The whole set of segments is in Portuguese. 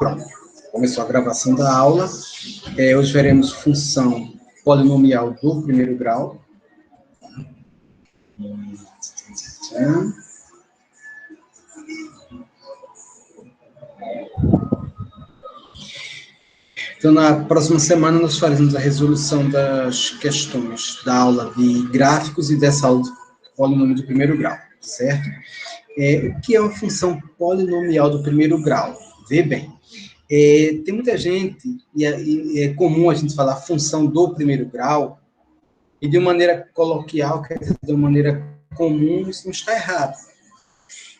Pronto, começou a gravação da aula. Hoje veremos função polinomial do primeiro grau. Então, na próxima semana, nós faremos a resolução das questões da aula de gráficos e dessa aula de polinômio do primeiro grau, certo? O que é uma função polinomial do primeiro grau? Vê bem. Tem muita gente, e é comum a gente falar função do primeiro grau, e de maneira coloquial, quer dizer, de uma maneira comum, isso não está errado.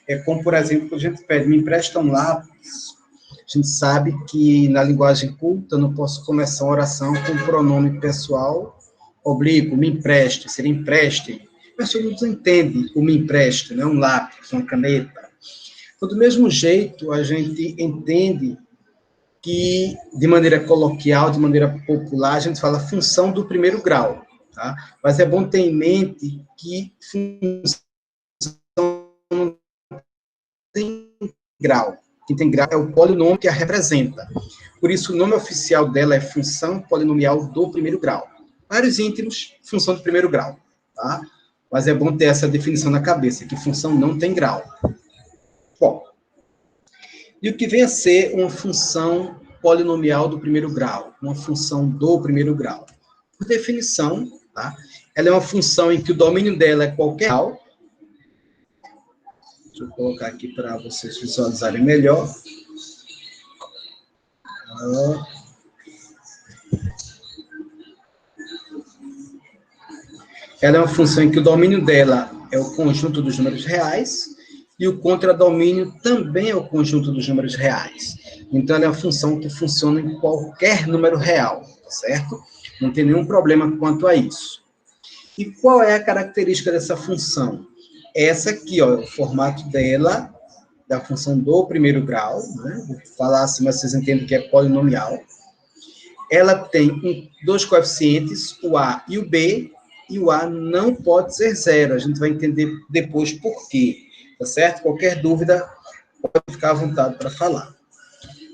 É como, por exemplo, quando a gente pede, me empresta um lápis, a gente sabe que na linguagem culta eu não posso começar uma oração com pronome pessoal oblíquo, me empreste, seria empreste. Mas todo mundo entende o me empreste, não é um lápis, uma caneta. Então, do mesmo jeito, a gente entende que, de maneira coloquial, de maneira popular, a gente fala função do primeiro grau, tá? Mas é bom ter em mente que função não tem grau. Quem tem grau é o polinômio que a representa. Por isso, o nome oficial dela é função polinomial do primeiro grau. Vários íntimos, função do primeiro grau, tá? Mas é bom ter essa definição na cabeça, que função não tem grau. Bom, e o que vem a ser uma função polinomial do primeiro grau? Uma função do primeiro grau. Por definição, tá? Ela é uma função em que o domínio dela é qualquer grau. Deixa eu colocar aqui para vocês visualizarem melhor. Ela é uma função em que o domínio dela é o conjunto dos números reais e o contradomínio também é o conjunto dos números reais. Então, ela é uma função que funciona em qualquer número real, certo? Não tem nenhum problema quanto a isso. E qual é a característica dessa função? Essa aqui, ó, o formato dela, da função do primeiro grau, né? Vou falar assim, mas vocês entendem que é polinomial. Ela tem dois coeficientes, o A e o B, e o A não pode ser zero. A gente vai entender depois por quê, tá certo? Qualquer dúvida, pode ficar à vontade para falar.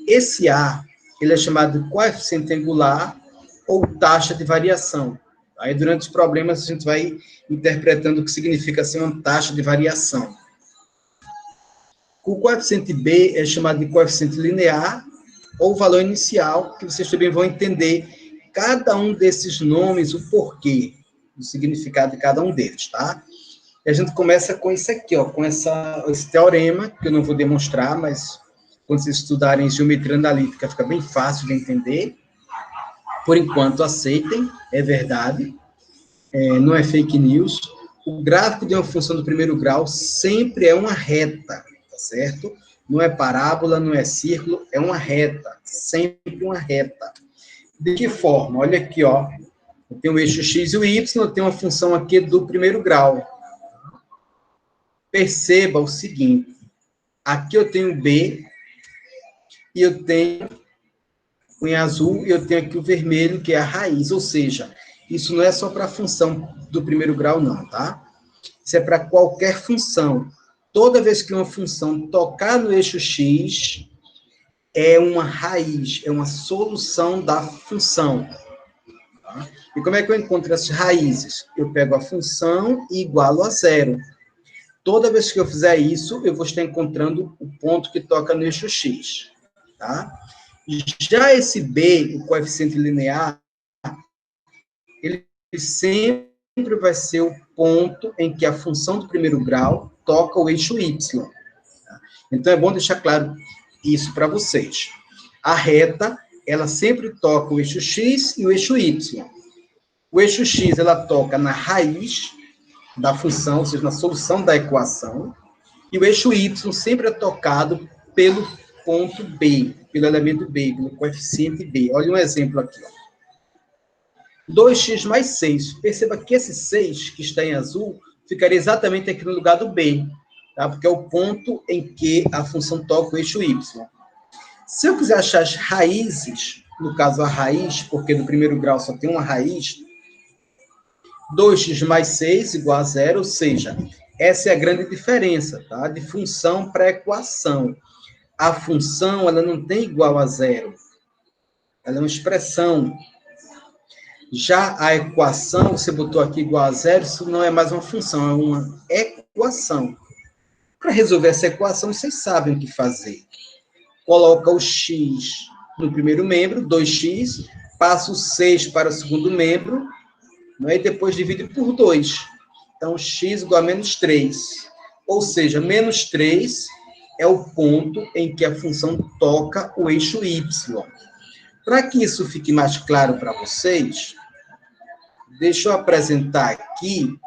Esse A, ele é chamado de coeficiente angular ou taxa de variação. Aí, durante os problemas, a gente vai interpretando o que significa ser uma taxa de variação. O coeficiente B é chamado de coeficiente linear ou valor inicial, que vocês também vão entender cada um desses nomes, o porquê, o significado de cada um deles, tá? E a gente começa com isso aqui, ó, com esse teorema, que eu não vou demonstrar, mas quando vocês estudarem geometria analítica, fica bem fácil de entender. Por enquanto, aceitem, é verdade, não é fake news. O gráfico de uma função do primeiro grau sempre é uma reta, tá certo? Não é parábola, não é círculo, é uma reta, sempre uma reta. De que forma? Olha aqui, ó. Eu tenho o eixo x e o y, eu tenho uma função aqui do primeiro grau. Perceba o seguinte, aqui eu tenho B, e eu tenho em azul, e eu tenho aqui o vermelho, que é a raiz, ou seja, isso não é só para a função do primeiro grau, não, tá? Isso é para qualquer função. Toda vez que uma função tocar no eixo x, é uma raiz, é uma solução da função. Tá? E como é que eu encontro essas raízes? Eu pego a função e igualo a zero. Toda vez que eu fizer isso, eu vou estar encontrando o ponto que toca no eixo x. Tá? Já esse B, o coeficiente linear, ele sempre vai ser o ponto em que a função do primeiro grau toca o eixo y. Tá? Então, é bom deixar claro isso para vocês. A reta, ela sempre toca o eixo x e o eixo y. O eixo x, ela toca na raiz da função, ou seja, na solução da equação, e o eixo y sempre é tocado pelo ponto B, pelo elemento B, pelo coeficiente B. Olha um exemplo aqui. Ó. 2x mais 6. Perceba que esse 6, que está em azul, ficaria exatamente aqui no lugar do B, tá? Porque é o ponto em que a função toca o eixo y. Se eu quiser achar as raízes, no caso a raiz, porque no primeiro grau só tem uma raiz, 2x mais 6 igual a zero, ou seja, essa é a grande diferença, tá? De função para equação. a função ela não tem igual a zero. Ela é uma expressão. Já a equação, você botou aqui igual a zero, isso não é mais uma função, é uma equação. Para resolver essa equação, vocês sabem o que fazer. Coloca o x no primeiro membro, 2x, passa o 6 para o segundo membro, né, e depois divide por 2. Então, x igual a menos 3. Ou seja, menos 3 é o ponto em que a função toca o eixo y. Para que isso fique mais claro para vocês, deixa eu apresentar aqui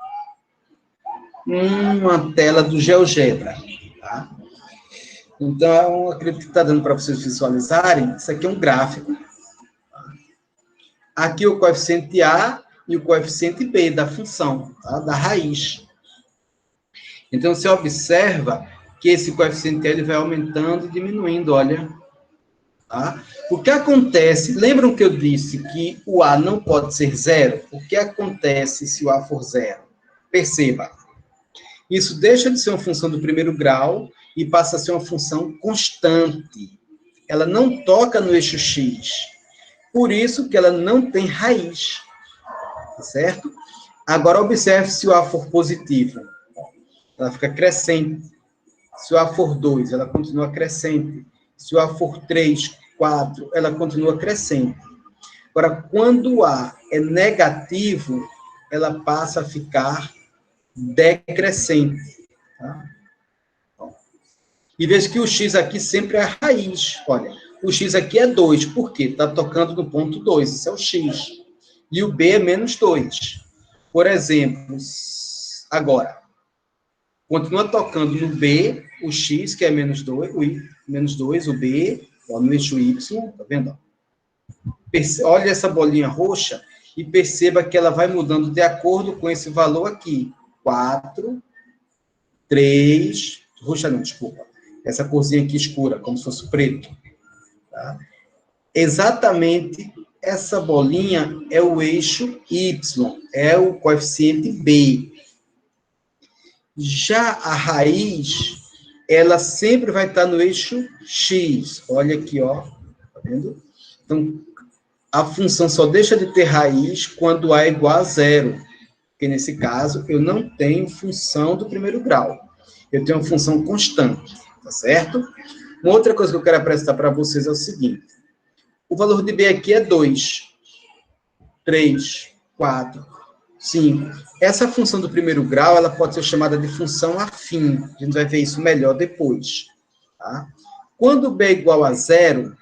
uma tela do GeoGebra. Tá? Então, eu acredito que está dando para vocês visualizarem. Isso aqui é um gráfico. Aqui o coeficiente A e o coeficiente B da função, tá? Da raiz. Então, você observa que esse coeficiente ele vai aumentando e diminuindo, olha. Tá? O que acontece, lembram que eu disse que o A não pode ser zero? O que acontece se o A for zero? Perceba, isso deixa de ser uma função do primeiro grau e passa a ser uma função constante. Ela não toca no eixo X. Por isso que ela não tem raiz. Tá certo? Agora, observe se o A for positivo. Ela fica crescente. Se o A for 2, ela continua crescente. Se o A for 3, 4, ela continua crescente. Agora, quando o A é negativo, ela passa a ficar decrescente. Tá? E veja que o x aqui sempre é a raiz. Olha, o x aqui é 2. Por quê? Está tocando no ponto 2. Isso é o x. E o b é menos 2. Por exemplo, agora, continua tocando no b, o x, que é menos 2, menos 2, o b, ó, no eixo y, tá vendo? Olha essa bolinha roxa e perceba que ela vai mudando de acordo com esse valor aqui. 4, 3, roxa não, desculpa. Essa corzinha aqui escura, como se fosse preto. Tá? Exatamente essa bolinha é o eixo y, é o coeficiente b. Já a raiz, ela sempre vai estar no eixo x. Olha aqui, ó. Tá vendo? Então, a função só deixa de ter raiz quando a é igual a zero. Porque, nesse caso, eu não tenho função do primeiro grau. Eu tenho uma função constante, tá certo? Uma outra coisa que eu quero apresentar para vocês é o seguinte. O valor de b aqui é 2, 3, 4, 5. Essa função do primeiro grau, ela pode ser chamada de função afim. A gente vai ver isso melhor depois. Tá? Quando b é igual a zero,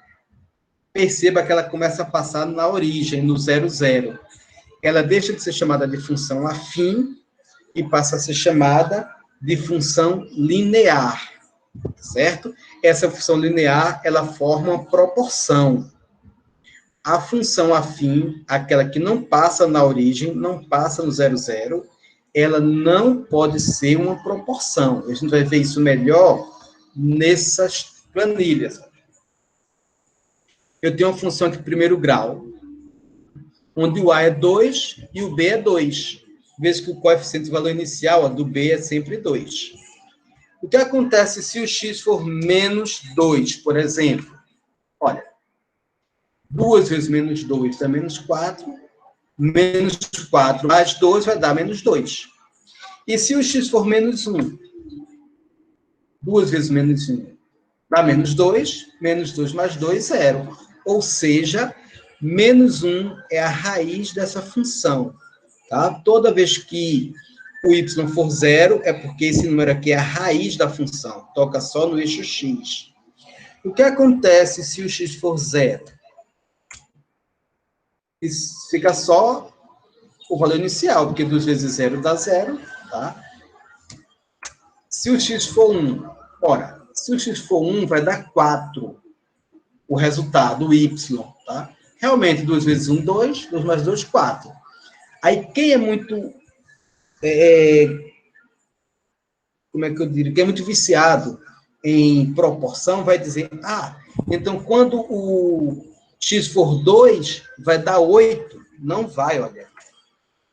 perceba que ela começa a passar na origem, no 0, 0. Ela deixa de ser chamada de função afim e passa a ser chamada de função linear, certo? Essa função linear, ela forma uma proporção. A função afim, aquela que não passa na origem, não passa no 0, 0, ela não pode ser uma proporção. A gente vai ver isso melhor nessas planilhas. Eu tenho uma função de primeiro grau, onde o A é 2 e o B é 2. Veja que o coeficiente de valor inicial do B é sempre 2. O que acontece se o x for menos 2, por exemplo? Olha, 2 vezes menos 2 dá menos 4. Menos 4 mais 2 vai dar menos 2. E se o x for menos 1? 2 vezes menos 1 dá menos 2. Menos 2 mais 2, 0. Ou seja, menos 1 é a raiz dessa função. Tá? Toda vez que o y for 0, é porque esse número aqui é a raiz da função. Toca só no eixo x. O que acontece se o x for 0? Fica só o valor inicial, porque 2 vezes 0 dá 0. Tá? Se o x for 1, ora, se o x for 1, vai dar 4. O resultado, o y. Tá? Realmente, 2 vezes 1, 2. 2 mais 2, 4. Aí, quem é muito... como é que eu diria? Quem é muito viciado em proporção vai dizer, então quando o x for 2, vai dar 8. Não vai, olha.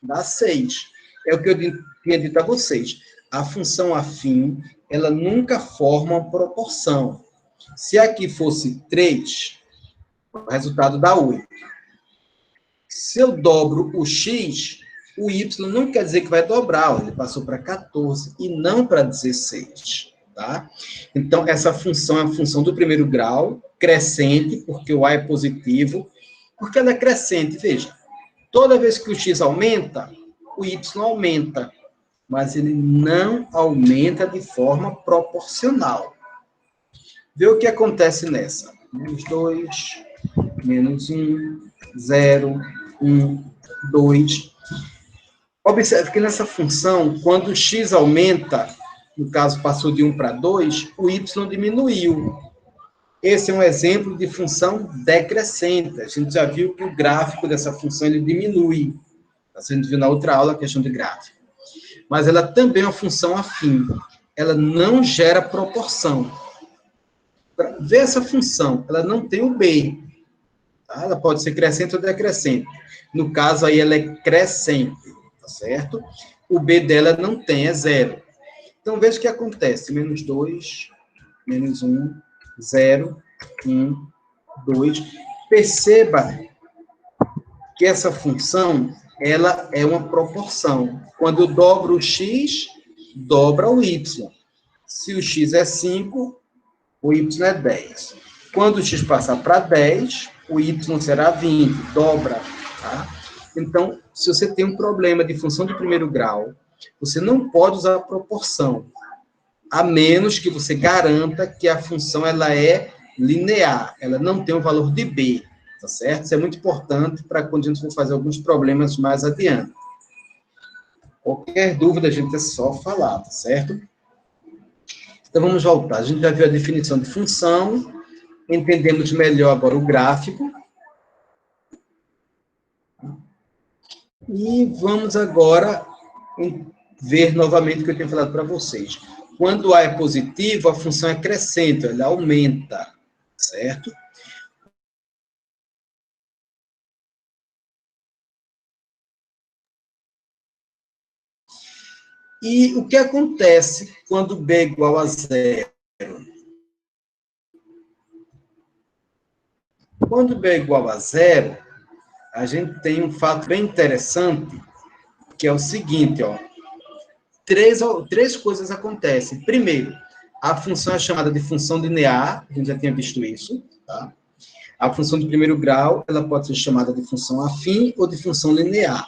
Dá 6. É o que eu tinha dito a vocês. A função afim, ela nunca forma uma proporção. Se aqui fosse 3, o resultado dá 8. Se eu dobro o x, o y não quer dizer que vai dobrar, ó, ele passou para 14 e não para 16. Tá? Então, essa função é a função do primeiro grau, crescente, porque o a é positivo. Por que ela é crescente? Veja, toda vez que o x aumenta, o y aumenta, mas ele não aumenta de forma proporcional. Vê o que acontece nessa. Menos 2, menos 1, 0, 1, 2. Observe que nessa função, quando o x aumenta, no caso passou de 1 para 2, o y diminuiu. Esse é um exemplo de função decrescente. A gente já viu que o gráfico dessa função ele diminui. A gente viu na outra aula a questão de gráfico. Mas ela também é uma função afim. Ela não gera proporção. Para ver essa função, ela não tem o b. Tá? Ela pode ser crescente ou decrescente. No caso, aí ela é crescente, tá certo? O b dela não tem, é 0. Então, veja o que acontece. Menos 2, menos 1, 0, 1, 2. Perceba que essa função, ela é uma proporção. Quando eu dobro o x, dobra o y. Se o x é 5, o y é 10. Quando o x passar para 10, o y será 20, dobra. Tá? Então, se você tem um problema de função de primeiro grau, você não pode usar a proporção, a menos que você garanta que a função ela é linear, ela não tem o valor de b, tá certo? Isso é muito importante para quando a gente for fazer alguns problemas mais adiante. Qualquer dúvida, a gente é só falar, tá certo? Então, vamos voltar. A gente já viu a definição de função, entendemos melhor agora o gráfico. E vamos agora ver novamente o que eu tenho falado para vocês. Quando A é positivo, a função é crescente, ela aumenta, certo? E o que acontece quando B é igual a 0? Quando B é igual a 0, a gente tem um fato bem interessante, que é o seguinte, ó. Três coisas acontecem. Primeiro, a função é chamada de função linear, a gente já tinha visto isso, tá? A função de primeiro grau, ela pode ser chamada de função afim ou de função linear.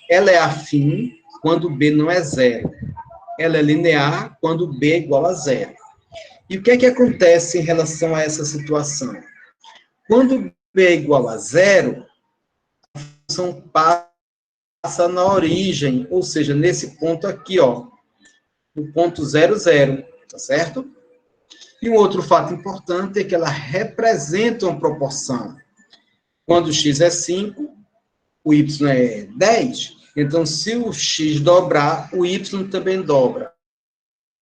Ela é afim quando B não é 0. Ela é linear quando B é igual a 0. E o que é que acontece em relação a essa situação? Quando B é igual a 0, a função passa na origem, ou seja, nesse ponto aqui, ó, no ponto 0, 0, tá certo? E um outro fato importante é que ela representa uma proporção. Quando o x é 5, o y é 10, então se o x dobrar, o y também dobra.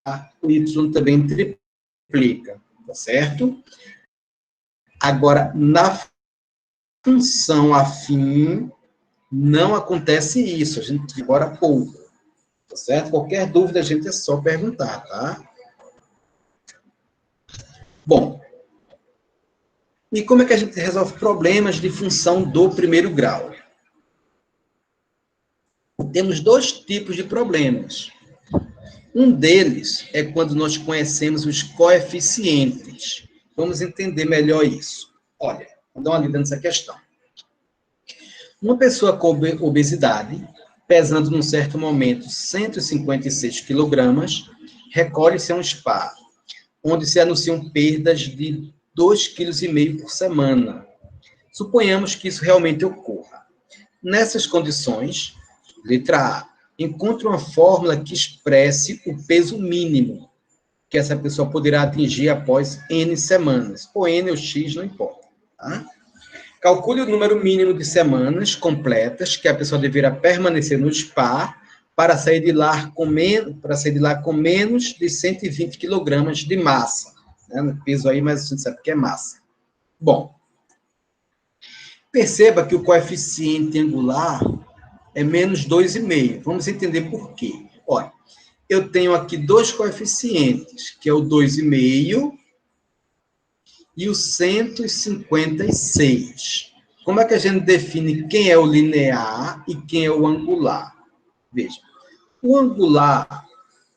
Tá? O y também triplica, tá certo? Agora, na função afim, não acontece isso, a gente viu agora há pouco, tá certo? Qualquer dúvida, a gente é só perguntar, tá? Bom, e como é que a gente resolve problemas de função do primeiro grau? Temos dois tipos de problemas. Um deles é quando nós conhecemos os coeficientes. Vamos entender melhor isso. Olha, vou dar uma lida nessa questão. Uma pessoa com obesidade, pesando num certo momento 156 quilogramas, recolhe-se a um spa, onde se anunciam perdas de 2,5 kg por semana. Suponhamos que isso realmente ocorra. Nessas condições, letra A, encontre uma fórmula que expresse o peso mínimo que essa pessoa poderá atingir após N semanas. Ou N ou X, não importa. Tá? Calcule o número mínimo de semanas completas que a pessoa deverá permanecer no spa para sair de lá com menos de 120 kg de massa. Né? Peso aí, mas a gente sabe que é massa. Bom, perceba que o coeficiente angular é menos 2,5. Vamos entender por quê. Olha, eu tenho aqui dois coeficientes, que é o 2,5 e o 156. Como é que a gente define quem é o linear e quem é o angular? Veja, o angular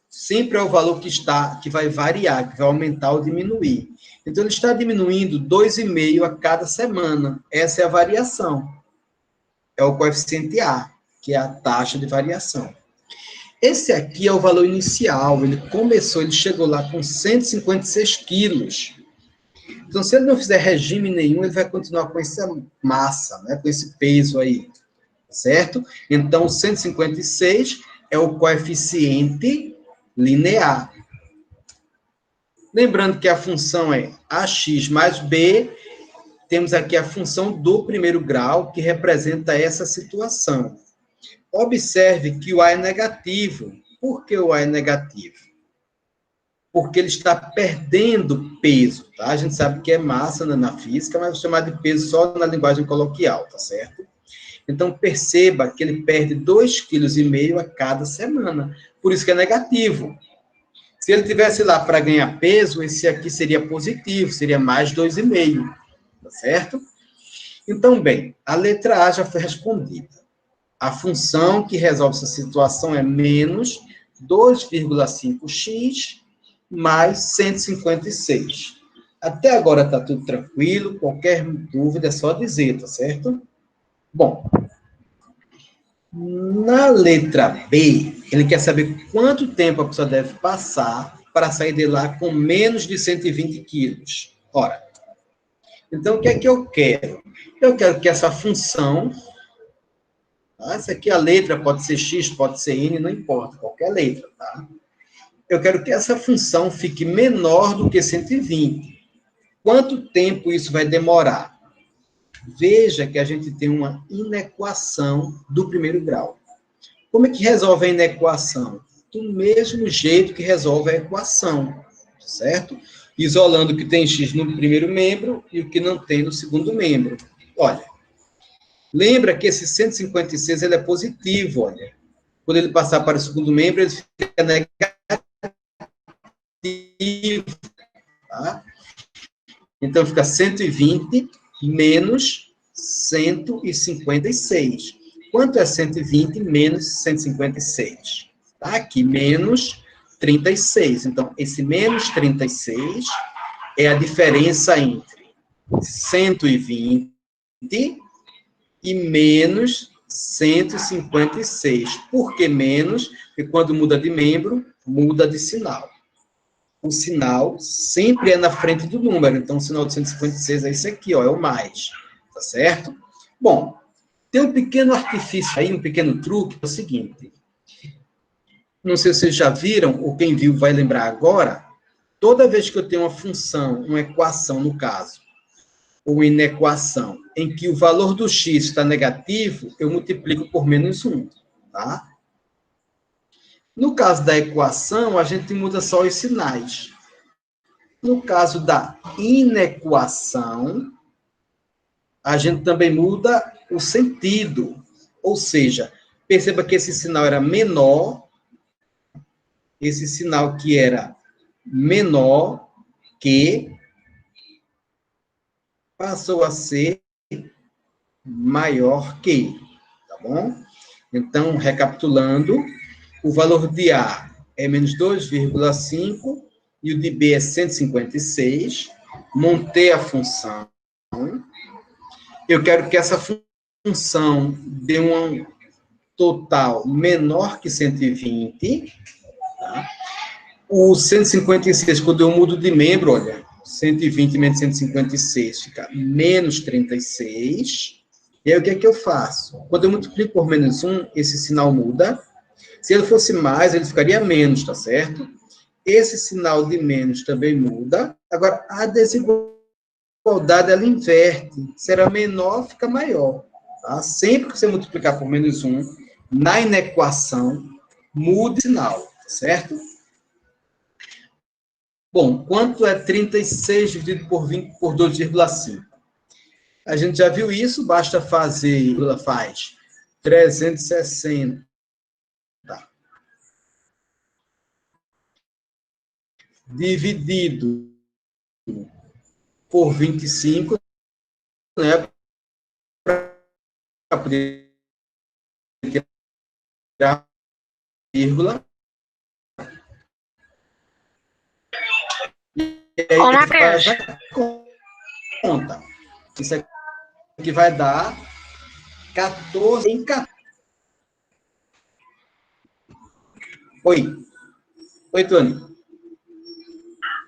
sempre é o valor que vai variar, que vai aumentar ou diminuir. Então, ele está diminuindo 2,5 a cada semana. Essa é a variação. É o coeficiente A, que é a taxa de variação. Esse aqui é o valor inicial. Ele chegou lá com 156 quilos. Então, se ele não fizer regime nenhum, ele vai continuar com essa massa, né, com esse peso aí, certo? Então, 156 é o coeficiente linear. Lembrando que a função é ax mais b, temos aqui a função do primeiro grau, que representa essa situação. Observe que o A é negativo. Por que o A é negativo? Porque ele está perdendo peso, tá? A gente sabe que é massa na física, mas vou chamar de peso só na linguagem coloquial, tá certo? Então, perceba que ele perde 2,5 kg a cada semana. Por isso que é negativo. Se ele tivesse lá para ganhar peso, esse aqui seria positivo, seria mais 2,5, tá certo? Então, bem, a letra A já foi respondida. A função que resolve essa situação é menos 2,5x mais 156. Até agora está tudo tranquilo, qualquer dúvida é só dizer, tá certo? Bom, na letra B, ele quer saber quanto tempo a pessoa deve passar para sair de lá com menos de 120 quilos. Ora, então o que é que eu quero? Eu quero que essa função, tá? Essa aqui a letra pode ser x, pode ser n, não importa, qualquer letra, tá? Eu quero que essa função fique menor do que 120. Quanto tempo isso vai demorar? Veja que a gente tem uma inequação do primeiro grau. Como é que resolve a inequação? Do mesmo jeito que resolve a equação, certo? Isolando o que tem x no primeiro membro e o que não tem no segundo membro. Olha, lembra que esse 156 ele é positivo, olha. Quando ele passar para o segundo membro, ele fica negativo, tá? Então, fica 120 menos 156. Quanto é 120 menos 156? Tá aqui, menos 36. Então, esse menos 36 é a diferença entre 120 e menos 156. Por que menos? Porque quando muda de membro, muda de sinal. O sinal sempre é na frente do número. Então, o sinal de 156 é esse aqui, ó, é o mais. Tá certo? Bom, tem um pequeno artifício aí, um pequeno truque, é o seguinte. Não sei se vocês já viram, ou quem viu vai lembrar agora. Toda vez que eu tenho uma função, uma equação, no caso, ou uma inequação, em que o valor do x está negativo, eu multiplico por menos 1, tá? No caso da equação, a gente muda só os sinais. No caso da inequação, a gente também muda o sentido. Ou seja, perceba que esse sinal era menor, esse sinal que era menor que passou a ser maior que, tá bom? Então, recapitulando, o valor de A é menos 2,5 e o de B é 156. Montei a função. Eu quero que essa função dê um total menor que 120. Tá? O 156, quando eu mudo de membro, olha, 120 menos 156 fica menos 36. E aí, o que é que eu faço? Quando eu multiplico por menos 1, esse sinal muda. Se ele fosse mais, ele ficaria menos, tá certo? Esse sinal de menos também muda. Agora, a desigualdade, ela inverte. Será menor, fica maior. Tá? Sempre que você multiplicar por menos 1, na inequação, muda o sinal, tá certo? Bom, quanto é 36 dividido por 20 por 2,5? A gente já viu isso, basta fazer, faz 360 dividido por 25, né, para poder tirar vírgula. E aí Ô, Matheus. faz a conta. Isso aqui vai dar 14 em 14. Oi. Oi, Tony.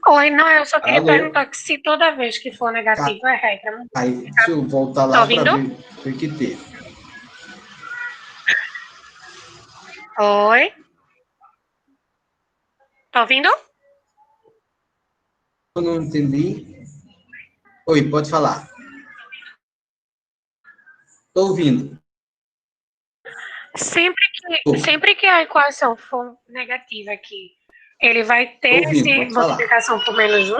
Oi, não, eu só queria Alô? perguntar que se toda vez que for negativo é regra. Aí, deixa eu voltar Tá lá ouvindo? para ver o que teve. Oi? Tá ouvindo? Eu não entendi. Oi, pode falar. Estou ouvindo. Sempre que a equação for negativa aqui, ele vai ter Estou ouvindo, essa pode falar. multiplicação por menos 1?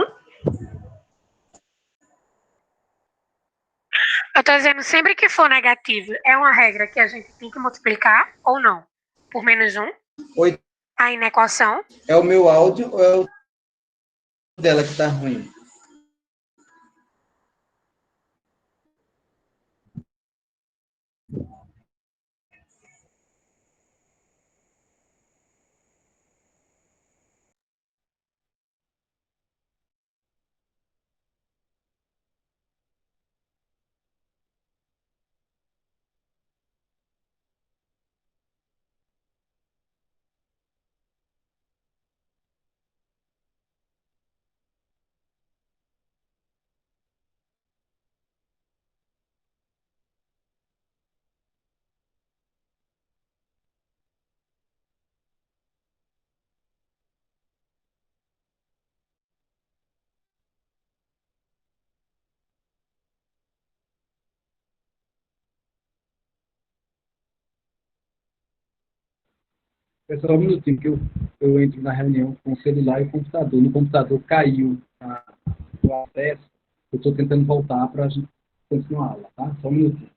Eu tô dizendo, sempre que for negativo, é uma regra que a gente tem que multiplicar ou não? Por menos 1? Oi, Aí na equação? é o meu áudio ou é o dela que está ruim? Pessoal, um minutinho que eu entro na reunião com o celular e o computador. No computador caiu o acesso. Eu estou tentando voltar para a gente continuar a aula, tá? Só um minutinho.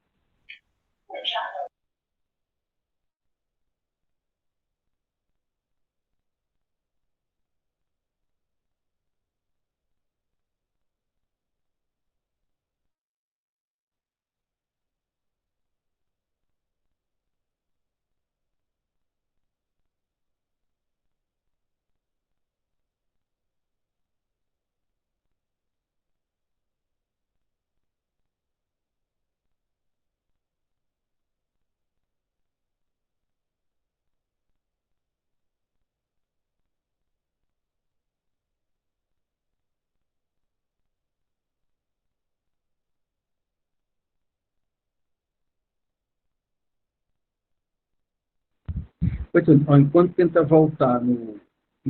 Pois, enquanto tenta voltar no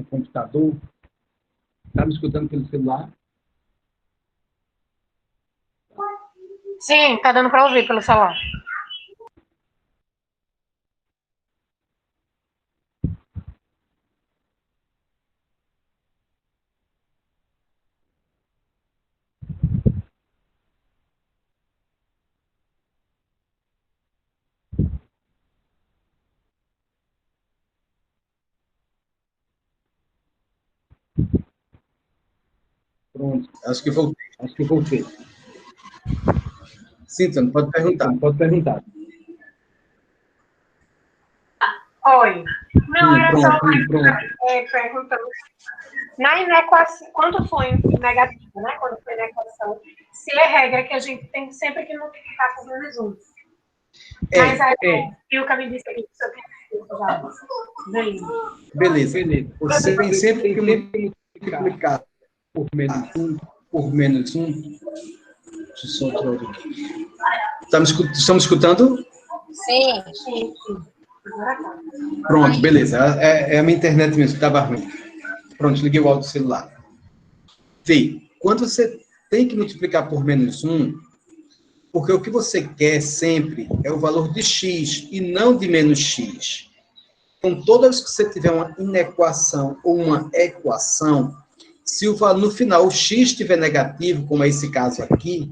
computador, está me escutando pelo celular? Sim, tá dando para ouvir pelo celular. Pronto, acho que voltei. Sim, Tony, pode perguntar. Oi. Não, era só Pronto. perguntando. Na equação, quando for negativo, né? Quando for na equação, se é regra que a gente tem sempre que multiplicar por menos 1. Mas aí o que me disse aqui, que eu tenho já. Beleza. Você tem sempre que multiplicar por menos 1. Deixa eu só outro aqui. Estamos escutando? Sim. Pronto, beleza. É a minha internet mesmo, que estava ruim. Pronto, liguei o áudio do celular. Vê, quando você tem que multiplicar por menos 1, porque o que você quer sempre é o valor de x e não de menos x. Então, toda vez que você tiver uma inequação ou uma equação, se no final o x estiver negativo, como é esse caso aqui,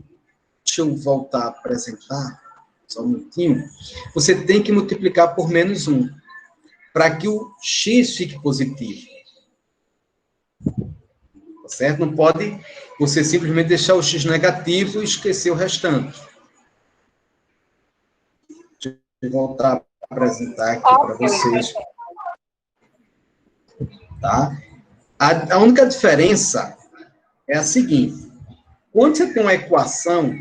deixa eu voltar a apresentar, só um minutinho, você tem que multiplicar por menos 1, para que o x fique positivo. Certo? Não pode você simplesmente deixar o x negativo e esquecer o restante. Deixa eu voltar a apresentar aqui para vocês. Tá? A única diferença é a seguinte. Quando você tem uma equação,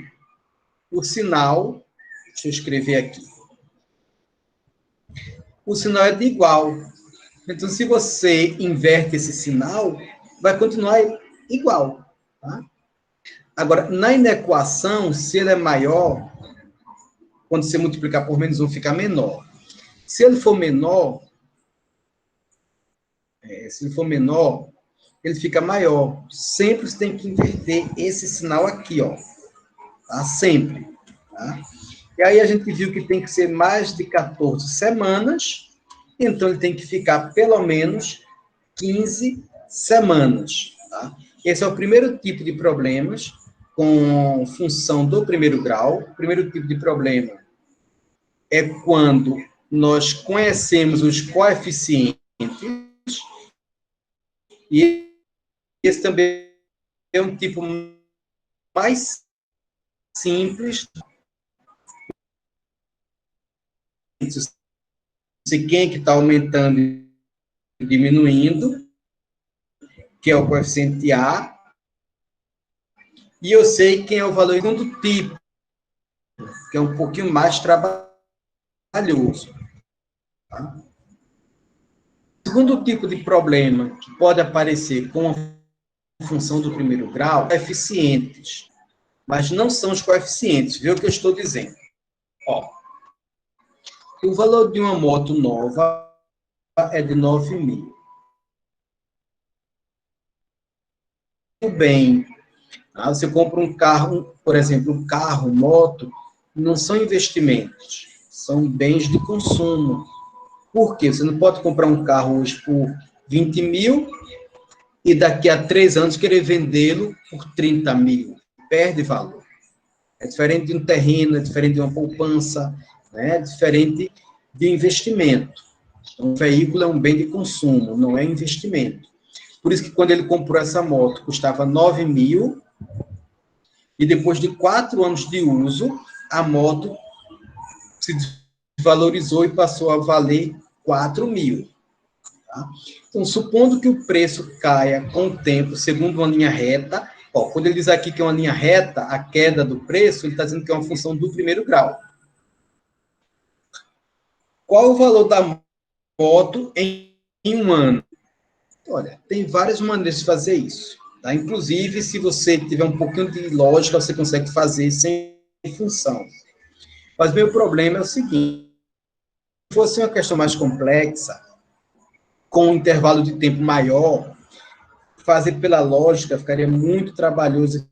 o sinal, deixa eu escrever aqui, o sinal é de igual. Então, se você inverte esse sinal, vai continuar igual. Tá? Agora, na inequação, se ele é maior, quando você multiplicar por menos 1, fica menor. Se ele for menor, ele fica maior. Sempre você tem que inverter esse sinal aqui, ó. Tá? Sempre. Tá? E aí a gente viu que tem que ser mais de 14 semanas, então ele tem que ficar pelo menos 15 semanas. Tá? Esse é o primeiro tipo de problemas com função do primeiro grau. O primeiro tipo de problema é quando nós conhecemos os coeficientes, e esse também é um tipo mais simples. Se quem é que está aumentando e diminuindo, que é o coeficiente A, e eu sei quem é o valor do tipo, que é um pouquinho mais trabalhoso. Tá? O segundo tipo de problema que pode aparecer com a função do primeiro grau é coeficientes, mas não são os coeficientes, viu o que eu estou dizendo? Ó, o valor de uma moto nova é de 9.000. Tudo bem. Tá? Você compra um carro, por exemplo, um carro, moto, não são investimentos, são bens de consumo. Por quê? Você não pode comprar um carro hoje por 20.000 e daqui a 3 anos querer vendê-lo por 30.000. Perde valor. É diferente de um terreno, é diferente de uma poupança, né? É diferente de investimento. Então, um veículo é um bem de consumo, não é investimento. Por isso que quando ele comprou essa moto, custava 9.000, e depois de 4 anos de uso, a moto se desvalorizou e passou a valer 4.000. Tá? Então, supondo que o preço caia com o tempo, segundo uma linha reta, ó, quando ele diz aqui que é uma linha reta, a queda do preço, ele está dizendo que é uma função do primeiro grau. Qual o valor da moto em um ano? Olha, tem várias maneiras de fazer isso. Tá? Inclusive, se você tiver um pouquinho de lógica, você consegue fazer sem função. Mas meu problema é o seguinte: se fosse uma questão mais complexa, com um intervalo de tempo maior, fazer pela lógica ficaria muito trabalhoso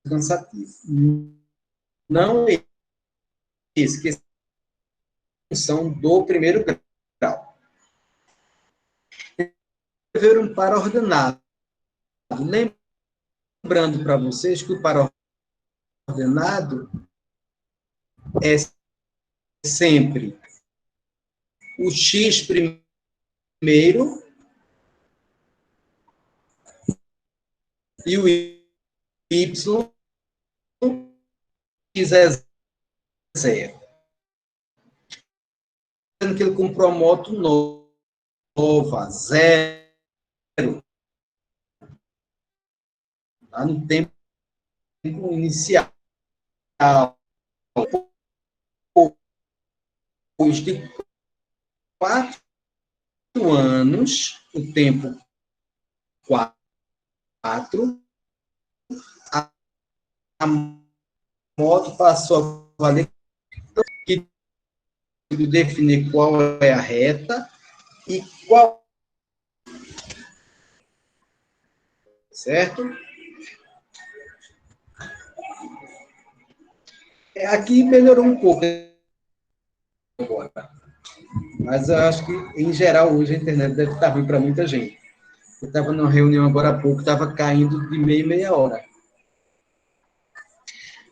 e cansativo. Não é isso, que é a função do primeiro grau. Ver um par ordenado. Lembrando para vocês que o par ordenado é sempre o x primeiro e o y, x é zero. Sendo que ele comprou a moto nova, zero. Tá? No tempo inicial. Depois de 4 anos, o tempo 4, a moto passou a valer, que definir qual é a reta e qual, certo? Aqui melhorou um pouco agora, mas eu acho que, em geral, hoje a internet deve estar ruim para muita gente. Eu estava numa reunião agora há pouco, estava caindo de meia hora.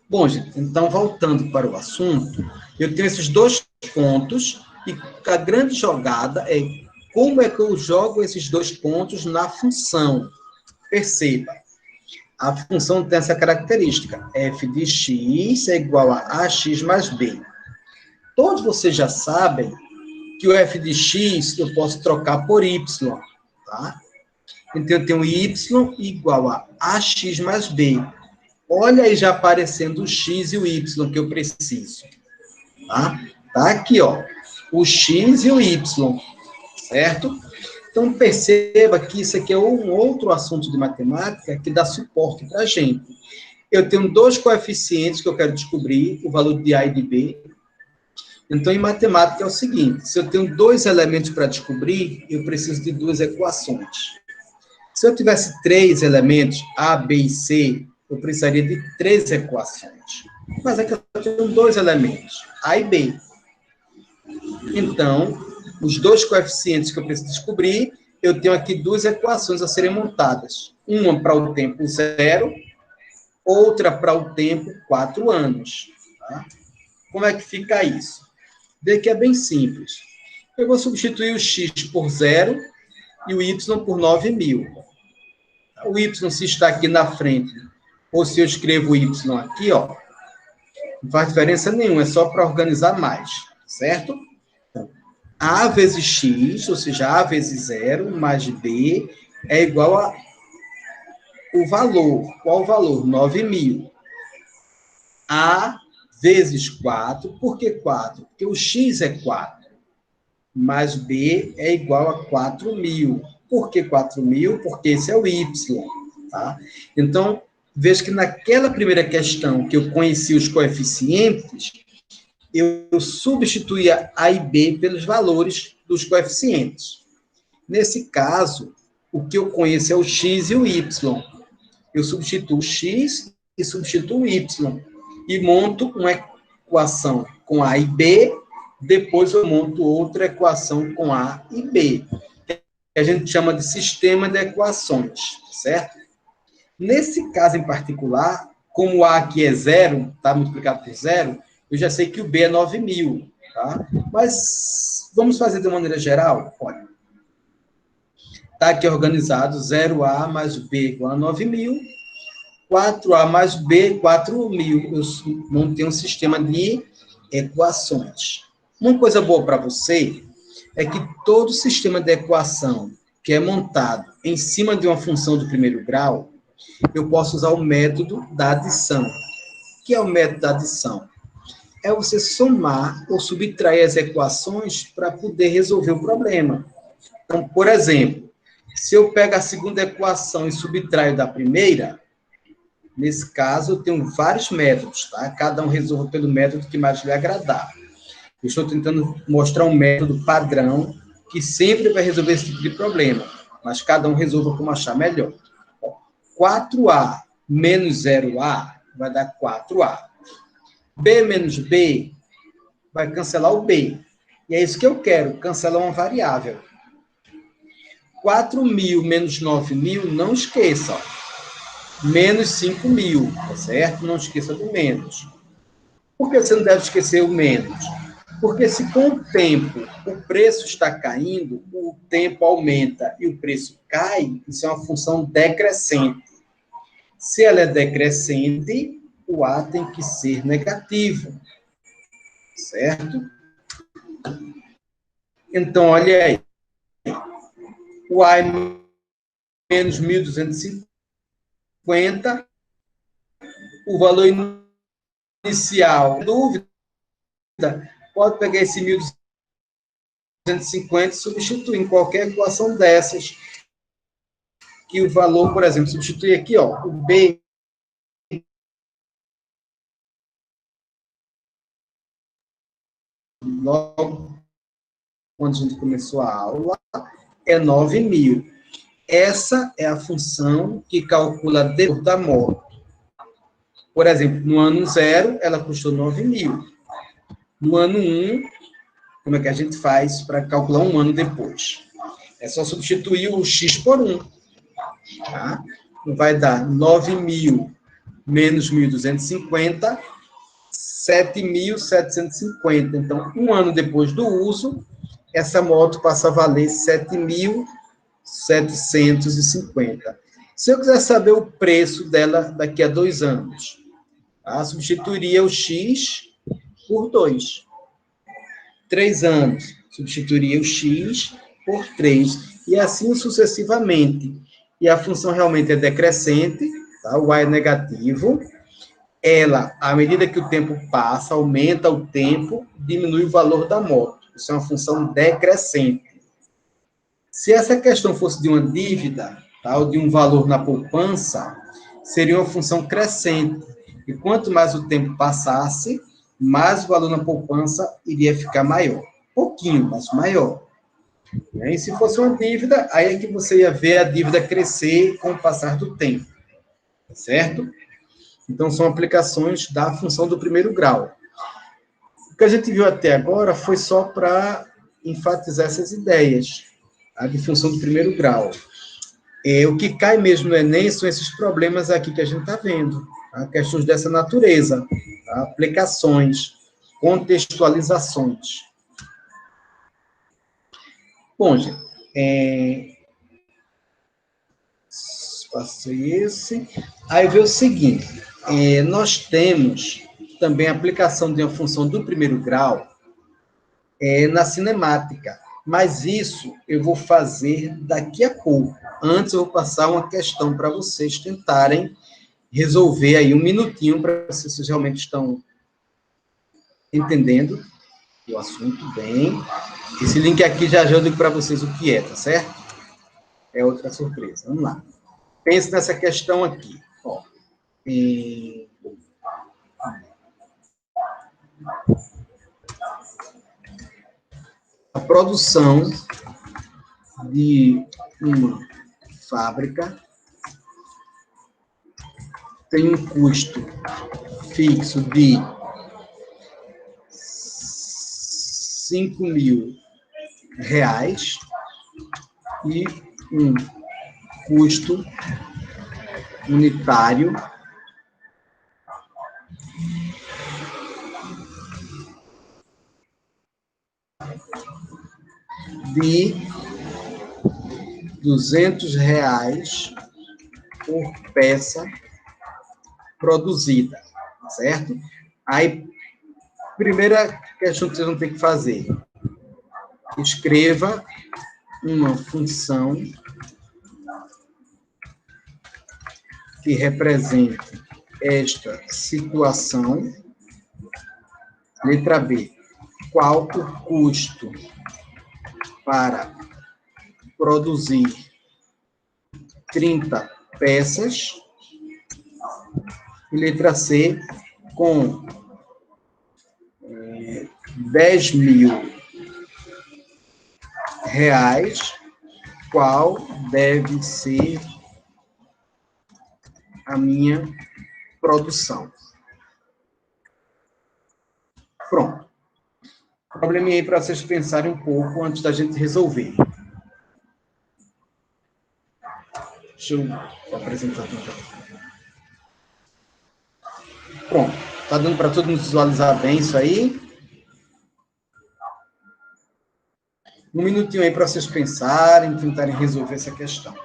Bom, gente, então, voltando para o assunto, eu tenho esses 2 pontos, e a grande jogada é como é que eu jogo esses 2 pontos na função. Perceba, A função tem essa característica. F de x é igual a ax mais b. Todos vocês já sabem que o f de x eu posso trocar por y, tá? Então, eu tenho y igual a ax mais b. Olha aí já aparecendo o x e o y que eu preciso. Tá? Tá aqui, ó. O x e o y, certo? Então, perceba que isso aqui é um outro assunto de matemática que dá suporte para a gente. Eu tenho dois coeficientes que eu quero descobrir, o valor de A e de B. Então, em matemática é o seguinte, se eu tenho dois elementos para descobrir, eu preciso de duas equações. Se eu tivesse três elementos, A, B e C, eu precisaria de três equações. Mas aqui eu tenho dois elementos, A e B. Então, os dois coeficientes que eu preciso descobrir, eu tenho aqui duas equações a serem montadas. Uma para o tempo 0, outra para o tempo 4 anos. Tá? Como é que fica isso? Vê que é bem simples. Eu vou substituir o x por 0 e o y por 9.000. O y, se está aqui na frente, ou se eu escrevo o y aqui, ó, não faz diferença nenhuma, é só para organizar mais, certo? Então, A vezes x, ou seja, A vezes 0, mais B, é igual a o valor. Qual o valor? 9.000. A vezes 4, por que 4? Porque o x é 4, mais B é igual a 4.000. Por que 4.000? Porque esse é o y, tá? Então, veja que naquela primeira questão que eu conheci os coeficientes, eu substituía A e B pelos valores dos coeficientes. Nesse caso, o que eu conheço é o x e o y. Eu substituo o x e substituo o y. E monto uma equação com A e B, depois eu monto outra equação com A e B, que a gente chama de sistema de equações, certo? Nesse caso em particular, como o A aqui é 0, está multiplicado por 0, eu já sei que o B é 9.000, tá? Mas vamos fazer de maneira geral? Olha, está aqui organizado 0A mais B igual a 9.000, 4A mais B, 4.000. Eu montei um sistema de equações. Uma coisa boa para você é que todo sistema de equação que é montado em cima de uma função de primeiro grau, eu posso usar o método da adição. O que é o método da adição? É você somar ou subtrair as equações para poder resolver o problema. Então, por exemplo, se eu pego a segunda equação e subtraio da primeira, nesse caso, eu tenho vários métodos, tá? Cada um resolve pelo método que mais lhe agradar. Eu estou tentando mostrar um método padrão que sempre vai resolver esse tipo de problema, mas cada um resolva como achar melhor. 4A menos 0A vai dar 4A. B menos B vai cancelar o B. E é isso que eu quero, cancelar uma variável. 4.000 menos 9.000, não esqueça, ó. Menos 5.000, tá certo? Não esqueça do menos. Por que você não deve esquecer o menos? Porque se com o tempo o preço está caindo, o tempo aumenta e o preço cai, isso é uma função decrescente. Se ela é decrescente, o A tem que ser negativo, certo? Então, olha aí. O A é menos 1.250, o valor inicial, dúvida, pode pegar esse 1.250 e substituir em qualquer equação dessas, que o valor, por exemplo, substituir aqui, ó, o B logo quando a gente começou a aula, é 9.000. Essa é a função que calcula a dor da moto. Por exemplo, no ano 0, ela custou 9.000. No ano 1, como é que a gente faz para calcular um ano depois? É só substituir o x por 1. Tá? Vai dar 9.000 menos 1.250, 7.750. Então, um ano depois do uso, essa moto passa a valer 7.750. Se eu quiser saber o preço dela daqui a 2 anos, tá? Substituiria o X por 2. 3 anos, substituiria o X por 3. E assim sucessivamente. E a função realmente é decrescente, tá? O Y é negativo. Ela, à medida que o tempo passa, aumenta o tempo, diminui o valor da moto. Isso é uma função decrescente. Se essa questão fosse de uma dívida, tá, ou de um valor na poupança, seria uma função crescente. E quanto mais o tempo passasse, mais o valor na poupança iria ficar maior. Pouquinho, mas maior. E se fosse uma dívida, aí é que você ia ver a dívida crescer com o passar do tempo. Certo? Então, são aplicações da função do primeiro grau. O que a gente viu até agora foi só para enfatizar essas ideias, tá, de função do primeiro grau. O que cai mesmo no Enem são esses problemas aqui que a gente está vendo, tá? Questões dessa natureza, tá? Aplicações, contextualizações. Bom, gente, passei esse. Aí vê o seguinte, nós temos também a aplicação de uma função do primeiro grau na cinemática, mas isso eu vou fazer daqui a pouco. Antes eu vou passar uma questão para vocês tentarem resolver aí um minutinho para ver se vocês realmente estão entendendo o assunto bem. Esse link aqui já eu digo para vocês o que é, tá certo? É outra surpresa. Vamos lá. Pense nessa questão aqui. Ó, a produção de uma fábrica tem um custo fixo de 5.000 e um custo unitário de R$ 200 por peça produzida, certo? Aí, primeira questão que vocês vão ter que fazer, escreva uma função que represente esta situação. Letra B. Qual o custo para produzir 30 peças? E letra C. Com R$ 10.000, qual deve ser a minha produção? Pronto. Probleminha aí para vocês pensarem um pouco antes da gente resolver. Deixa eu apresentar aqui. Pronto. Está dando para todo mundo visualizar bem isso aí? Um minutinho aí para vocês pensarem, tentarem resolver essa questão.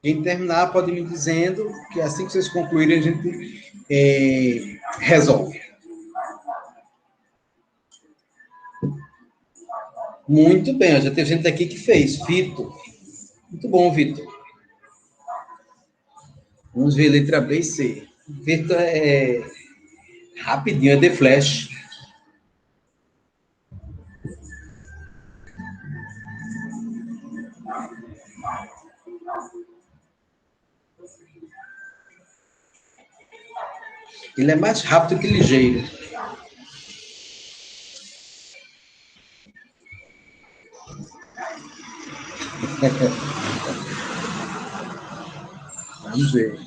Quem terminar pode ir me dizendo que assim que vocês concluírem a gente resolve. Muito bem, já teve gente aqui que fez. Vitor. Muito bom, Vitor. Vamos ver letra B e C. Vitor é rapidinho, é The Flash. Ele é mais rápido que ligeiro. Vamos ver.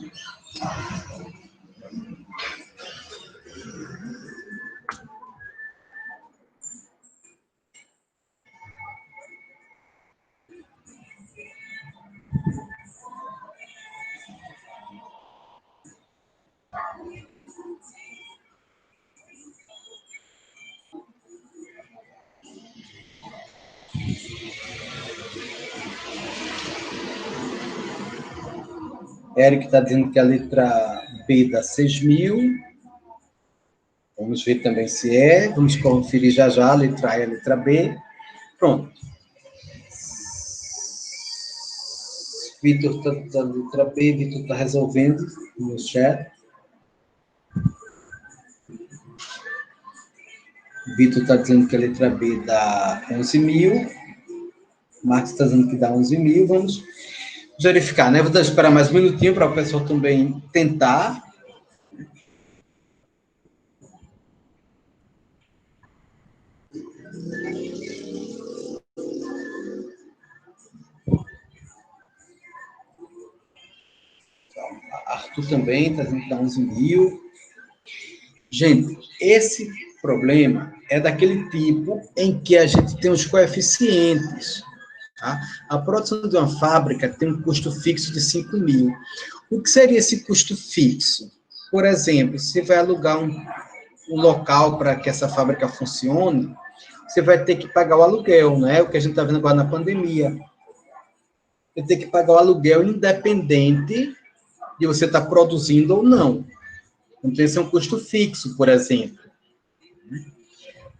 Eric está dizendo que a letra B dá 6.000. Vamos ver também se é. Vamos conferir já já a letra A e a letra B. Pronto. Vitor está na letra B. Vitor está resolvendo no chat. Vitor está dizendo que a letra B dá 11.000. Marcos está dizendo que dá 11.000. Vamos verificar, né? Vou esperar mais um minutinho para o pessoal também tentar. Arthur também está dizendo que dá 11.000. Gente, esse problema é daquele tipo em que a gente tem os coeficientes. Tá? A produção de uma fábrica tem um custo fixo de 5.000. O que seria esse custo fixo? Por exemplo, você vai alugar um local para que essa fábrica funcione, você vai ter que pagar o aluguel, né? O que a gente está vendo agora na pandemia. Você tem que pagar o aluguel independente de você estar produzindo ou não. Então, esse é um custo fixo, por exemplo.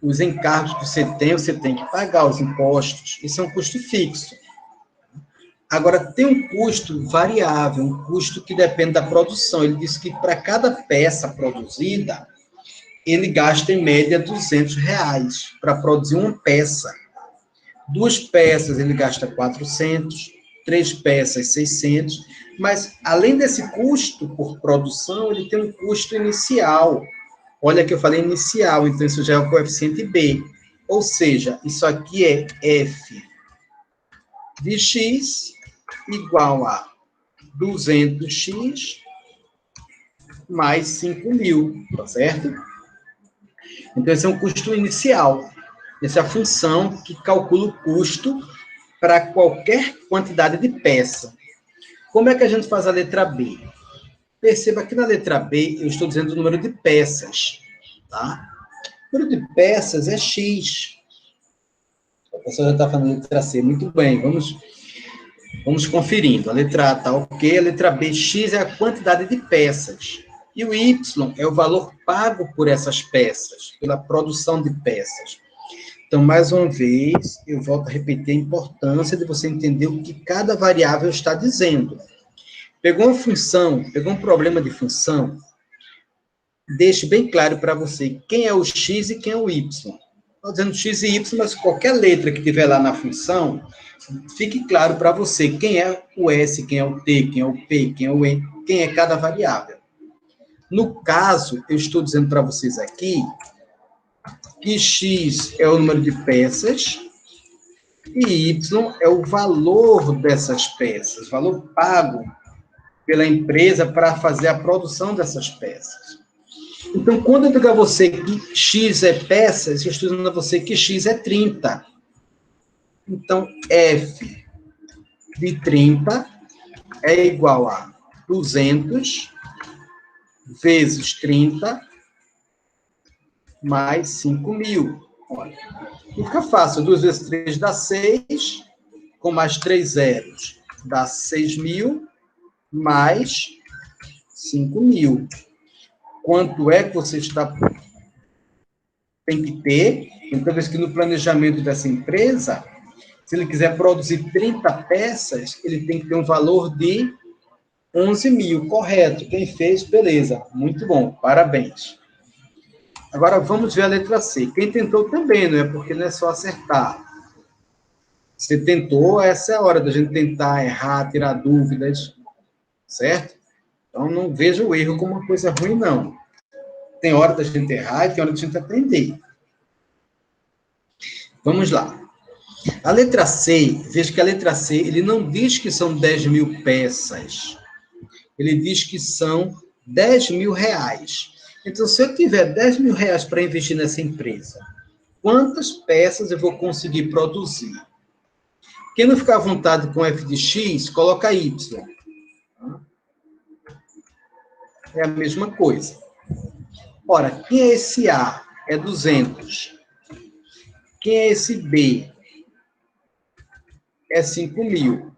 Os encargos que você tem que pagar, os impostos, isso é um custo fixo. Agora, tem um custo variável, um custo que depende da produção. Ele disse que para cada peça produzida, ele gasta em média R$200 para produzir uma peça. 2 peças ele gasta 400, 3 peças 600, mas além desse custo por produção, ele tem um custo inicial. Olha que eu falei inicial, então isso já é o coeficiente B. Ou seja, isso aqui é F de X igual a 200x mais 5.000, tá certo? Então, esse é um custo inicial. Essa é a função que calcula o custo para qualquer quantidade de peça. Como é que a gente faz a letra B? Perceba que na letra B eu estou dizendo o número de peças. Tá? O número de peças é X. A pessoa já está falando letra C. Muito bem, vamos conferindo. A letra A está ok, a letra B, X é a quantidade de peças. E o Y é o valor pago por essas peças, pela produção de peças. Então, mais uma vez, eu volto a repetir a importância de você entender o que cada variável está dizendo. Pegou uma função, pegou um problema de função, deixe bem claro para você quem é o X e quem é o Y. Estou dizendo X e Y, mas qualquer letra que tiver lá na função, fique claro para você quem é o S, quem é o T, quem é o P, quem é o N, quem é cada variável. No caso, eu estou dizendo para vocês aqui que X é o número de peças e Y é o valor dessas peças, valor pago pela empresa para fazer a produção dessas peças. Então, quando eu digo a você que X é peças, eu estou dizendo a você que X é 30. Então, F de 30 é igual a 200 vezes 30 mais 5.000. Olha, fica fácil. 2 vezes 3 dá 6, com mais 3 zeros dá 6.000, mais 5.000. Quanto é que você tem que ter? Então, vez que no planejamento dessa empresa, se ele quiser produzir 30 peças, ele tem que ter um valor de 11.000, correto. Quem fez, beleza. Muito bom, parabéns. Agora, vamos ver a letra C. Quem tentou também, não é? Porque não é só acertar. Você tentou, essa é a hora da gente tentar errar, tirar dúvidas, certo? Então, não veja o erro como uma coisa ruim, não. Tem hora da gente errar e tem hora da gente aprender. Vamos lá. A letra C, veja que a letra C, ele não diz que são 10.000 peças. Ele diz que são 10.000 reais. Então, se eu tiver 10.000 reais para investir nessa empresa, quantas peças eu vou conseguir produzir? Quem não ficar à vontade com F de X, coloca Y. É a mesma coisa. Ora, quem é esse A? É 200. Quem é esse B? É 5.000.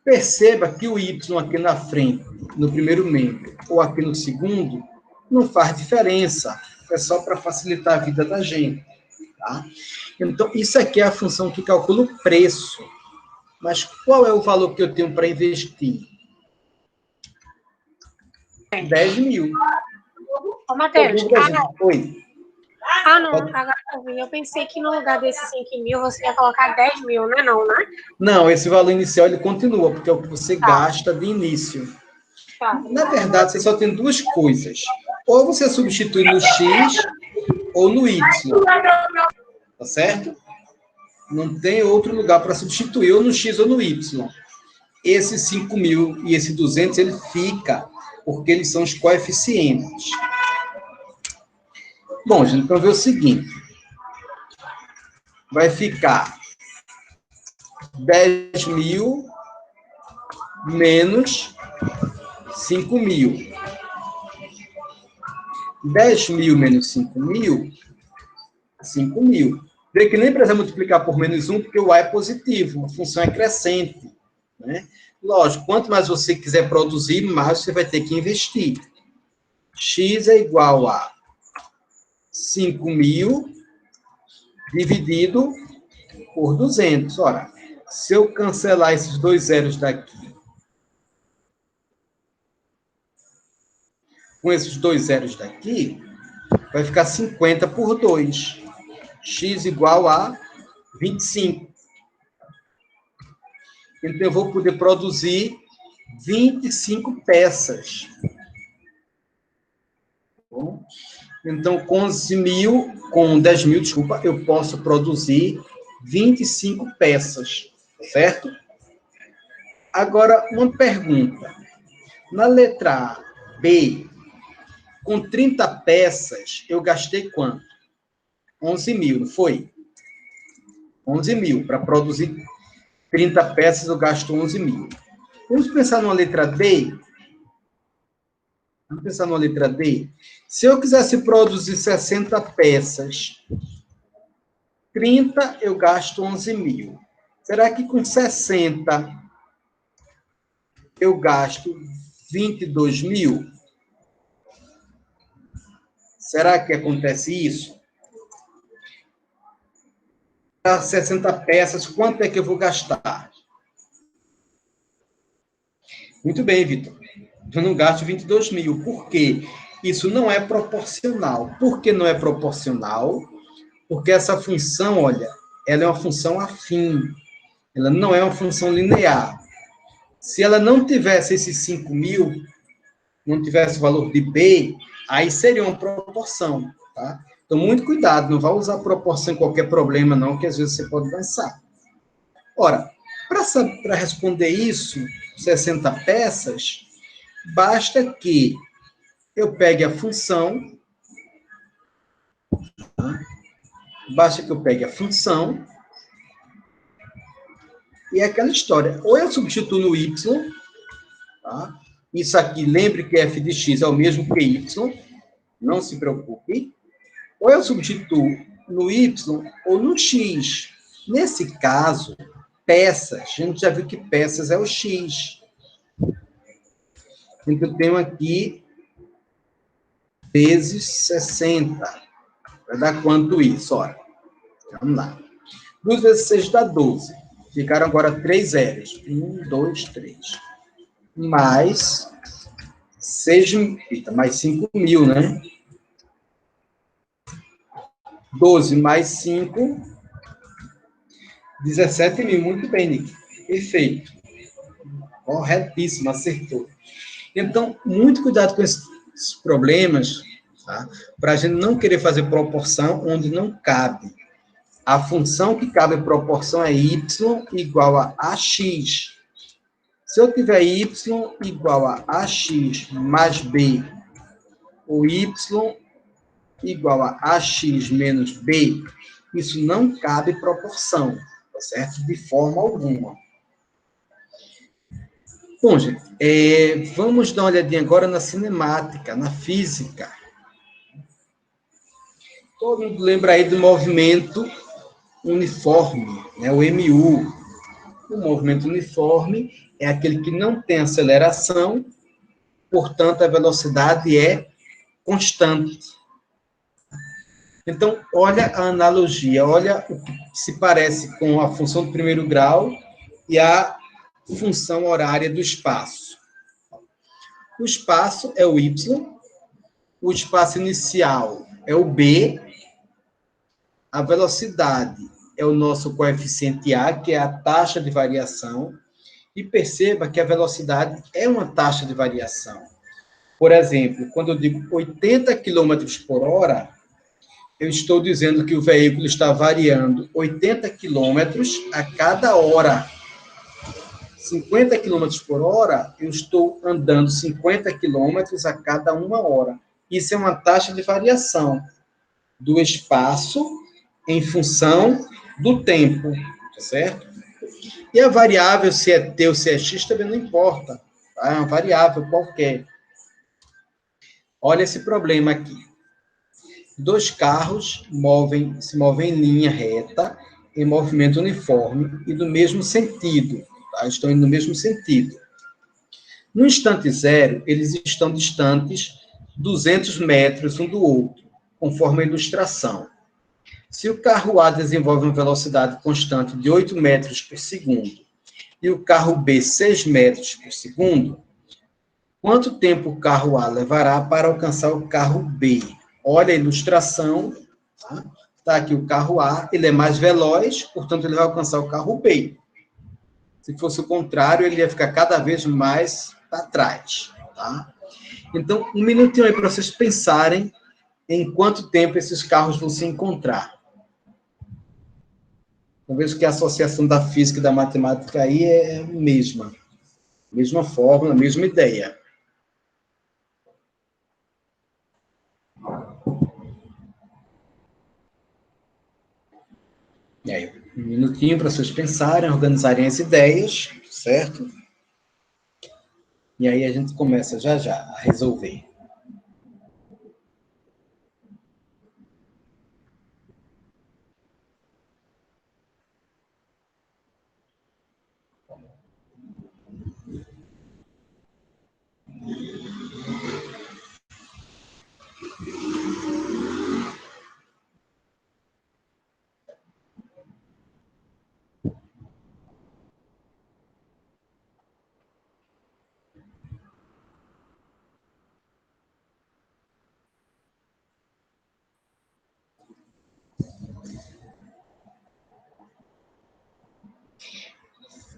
Perceba que o y aqui na frente, no primeiro membro, ou aqui no segundo, não faz diferença. É só para facilitar a vida da gente. Tá? Então, isso aqui é a função que calcula o preço. Mas qual é o valor que eu tenho para investir? 10 mil. Ô, Matheus. Oi. Não, agora eu vi. Eu pensei que no lugar desses 5 mil você ia colocar 10 mil, né? Não, esse valor inicial ele continua, porque é o que você gasta de início. Tá. Na verdade, você só tem duas coisas. Ou você substitui no X ou no Y. Tá certo? Não tem outro lugar para substituir, ou no X ou no Y. Esse 5 mil e esse 200, ele fica, porque eles são os coeficientes. Bom, gente, então ver o seguinte. Vai ficar 10 mil menos 5 mil. 10 mil menos 5 mil, 5 mil. Vê que nem precisa multiplicar por menos 1, porque o A é positivo, a função é crescente. Né? Lógico, quanto mais você quiser produzir, mais você vai ter que investir. X é igual a 5 mil dividido por 200. Ora, se eu cancelar esses dois zeros daqui, com esses dois zeros daqui, vai ficar 50 por 2. X igual a 25. Então, eu vou poder produzir 25 peças. Bom, então, com 10 mil, desculpa, eu posso produzir 25 peças, certo? Agora, uma pergunta. Na letra B, com 30 peças, eu gastei quanto? 11 mil, não foi? 11 mil. Para produzir 30 peças, eu gasto 11 mil. Vamos pensar numa letra D? Vamos pensar numa letra D? Se eu quisesse produzir 60 peças, 30 eu gasto 11 mil. Será que com 60 eu gasto 22 mil? Será que acontece isso? Para 60 peças, quanto é que eu vou gastar? Muito bem, Vitor. Eu não gasto 22 mil. Por quê? Isso não é proporcional. Por que não é proporcional? Porque essa função, olha, ela é uma função afim. Ela não é uma função linear. Se ela não tivesse esses 5 mil, não tivesse o valor de B, aí seria uma proporção, tá? Então, muito cuidado, não vá usar proporção em qualquer problema, não, que às vezes você pode dançar. Ora, para responder isso, 60 peças, basta que eu pegue a função, e é aquela história. Ou eu substituo no Y, tá? Isso aqui, lembre que f de x é o mesmo que y, não se preocupe. Ou eu substituo no y ou no x. Nesse caso, peças, a gente já viu que peças é o x. Então, eu tenho aqui vezes 60. Vai dar quanto isso? Olha, vamos lá. 2 vezes 6 dá 12. Ficaram agora 3 zeros. 1, 2, 3. Mais 6, mais 5 mil, né? 12 mais 5, 17 mil. Muito bem, Nick. Perfeito. Corretíssimo, acertou. Então, muito cuidado com esses problemas, tá? Para a gente não querer fazer proporção onde não cabe. A função que cabe em proporção é y igual a ax. Se eu tiver y igual a ax mais b, ou y igual a ax menos b, isso não cabe proporção, tá certo? De forma alguma. Bom, gente, vamos dar uma olhadinha agora na cinemática, na física. Todo mundo lembra aí do movimento uniforme, né, o MU. O movimento uniforme é aquele que não tem aceleração, portanto, a velocidade é constante. Então, olha a analogia, olha o que se parece com a função do primeiro grau e a função horária do espaço. O espaço é o y, o espaço inicial é o b, a velocidade é o nosso coeficiente a, que é a taxa de variação, e perceba que a velocidade é uma taxa de variação. Por exemplo, quando eu digo 80 km por hora, eu estou dizendo que o veículo está variando 80 km a cada hora. 50 km por hora, eu estou andando 50 km a cada uma hora. Isso é uma taxa de variação do espaço em função do tempo, tá certo? E a variável, se é t ou se é x, também não importa. Tá? É uma variável qualquer. Olha esse problema aqui. Dois carros se movem em linha reta, em movimento uniforme e do mesmo sentido. Tá? Estão indo no mesmo sentido. No instante zero, eles estão distantes 200 metros um do outro, conforme a ilustração. Se o carro A desenvolve uma velocidade constante de 8 metros por segundo e o carro B 6 metros por segundo, quanto tempo o carro A levará para alcançar o carro B? Olha a ilustração, tá? Está aqui o carro A, ele é mais veloz, portanto, ele vai alcançar o carro B. Se fosse o contrário, ele ia ficar cada vez mais para trás, tá? Então, um minutinho aí para vocês pensarem em quanto tempo esses carros vão se encontrar. Eu vejo que a associação da física e da matemática aí é a mesma. Mesma fórmula, mesma ideia. E aí, um minutinho para vocês pensarem, organizarem as ideias, certo? E aí a gente começa já já a resolver.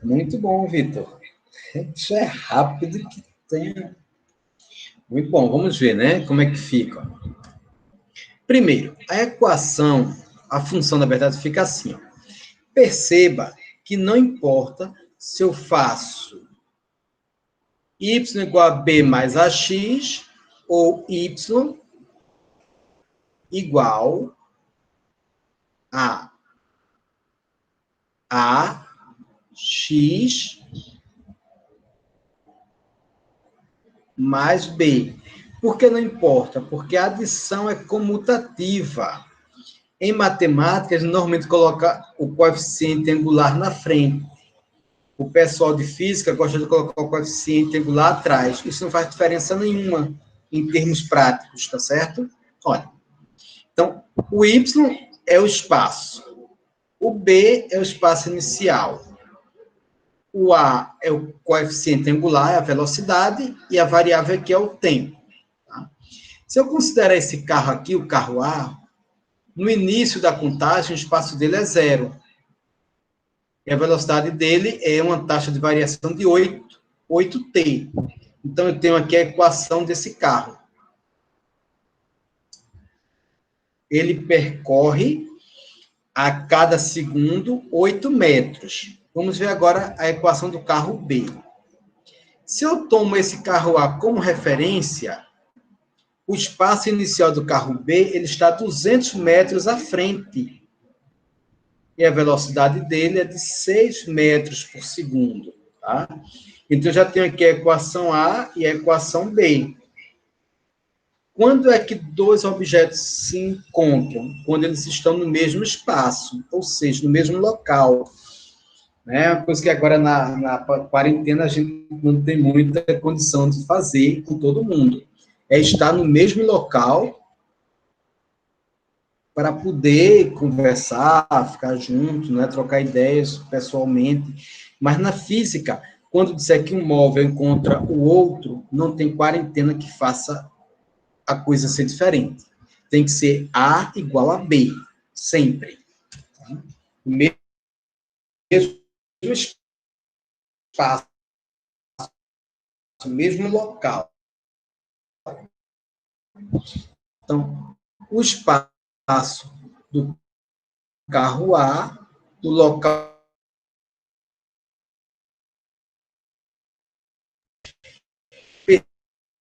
Muito bom, Vitor. Isso é rápido que tem. Muito bom, vamos ver, né? Como é que fica. Primeiro, a equação, a função, na verdade, fica assim. Ó. Perceba que não importa se eu faço y igual a b mais ax ou y igual a ax mais b. Por que não importa? Porque a adição é comutativa. Em matemática, a gente normalmente coloca o coeficiente angular na frente. O pessoal de física gosta de colocar o coeficiente angular atrás. Isso não faz diferença nenhuma em termos práticos, tá certo? Olha. Então, o y é o espaço. O b é o espaço inicial. O a é o coeficiente angular, é a velocidade, e a variável aqui é o tempo. Tá? Se eu considerar esse carro aqui, o carro A, no início da contagem, o espaço dele é 0. E a velocidade dele é uma taxa de variação de 8t. Então, eu tenho aqui a equação desse carro. Ele percorre a cada segundo 8 metros. Vamos ver agora a equação do carro B. Se eu tomo esse carro A como referência, o espaço inicial do carro B ele está 200 metros à frente. E a velocidade dele é de 6 metros por segundo. Tá? Então, eu já tenho aqui a equação A e a equação B. Quando é que dois objetos se encontram? Quando eles estão no mesmo espaço, ou seja, no mesmo local. né? Uma coisa que agora na quarentena a gente não tem muita condição de fazer com todo mundo. É estar no mesmo local para poder conversar, ficar junto, né? Trocar ideias pessoalmente. Mas na física, quando disser que um móvel encontra o outro, não tem quarentena que faça a coisa ser diferente. Tem que ser A igual a B, sempre. O mesmo espaço, o mesmo local. Então, o espaço do carro A, o local.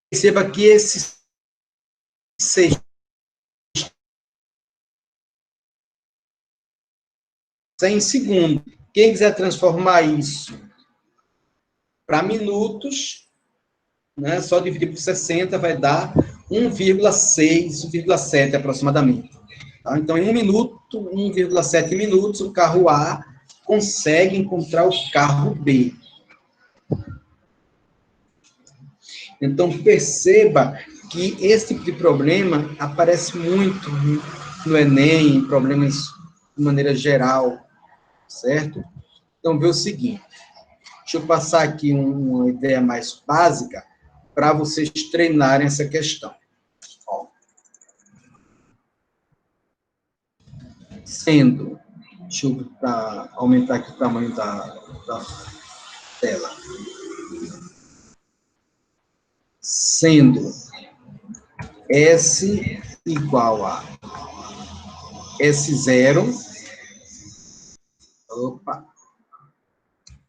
Perceba que esses 6 em segundo. Quem quiser transformar isso para minutos, né, só dividir por 60 vai dar 1,6, 1,7 aproximadamente. Tá? Então, em 1 minuto, 1,7 minutos, o carro A consegue encontrar o carro B. Então, perceba que esse tipo de problema aparece muito no Enem, em problemas de maneira geral, certo? Então, vê o seguinte, deixa eu passar aqui uma ideia mais básica para vocês treinarem essa questão. Ó. Sendo, deixa eu aumentar aqui o tamanho da tela. Sendo S igual a S0,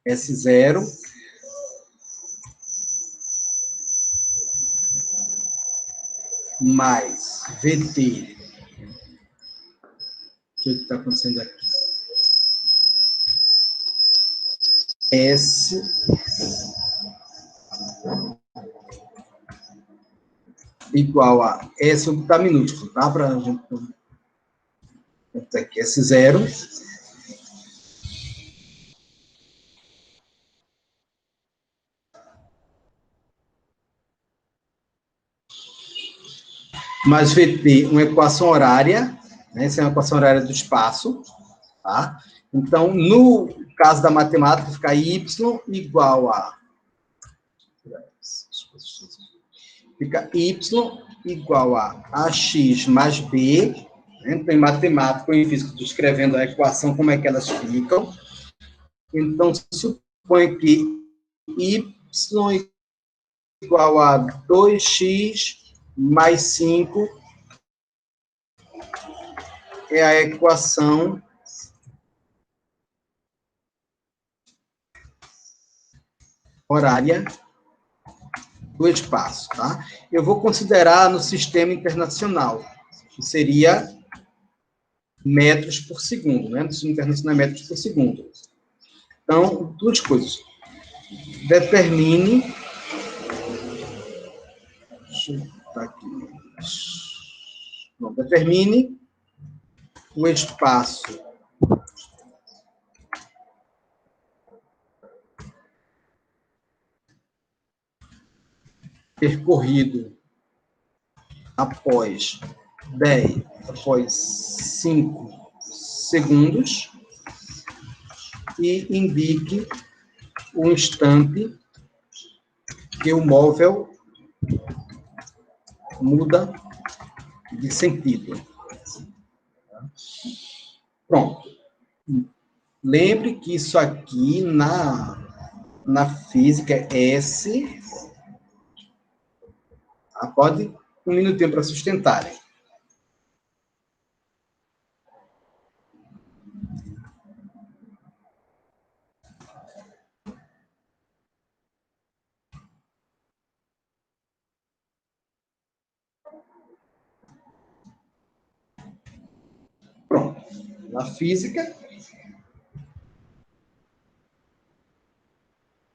S0 mais VT. O que está acontecendo aqui? S igual a S está minúsculo, tá? Para a gente. Aqui, S0 mais VT, uma equação horária, né? Essa é uma equação horária do espaço, tá? Então, no caso da matemática, fica Y igual a... Fica Y igual a AX mais B, né? Então, em matemática, em física, estou escrevendo a equação, como é que elas ficam. Então, supõe que Y igual a 2x mais 5 é a equação horária do espaço, tá? Eu vou considerar no sistema internacional, que seria metros por segundo, né? No sistema internacional é metros por segundo. Então, duas coisas. Determine... Deixa eu botar aqui. Não, determine o espaço percorrido após 5 segundos e indique o instante que o móvel muda de sentido. Pronto. Lembre que isso aqui na física é S. Pode um minutinho para sustentarem. Pronto. Na física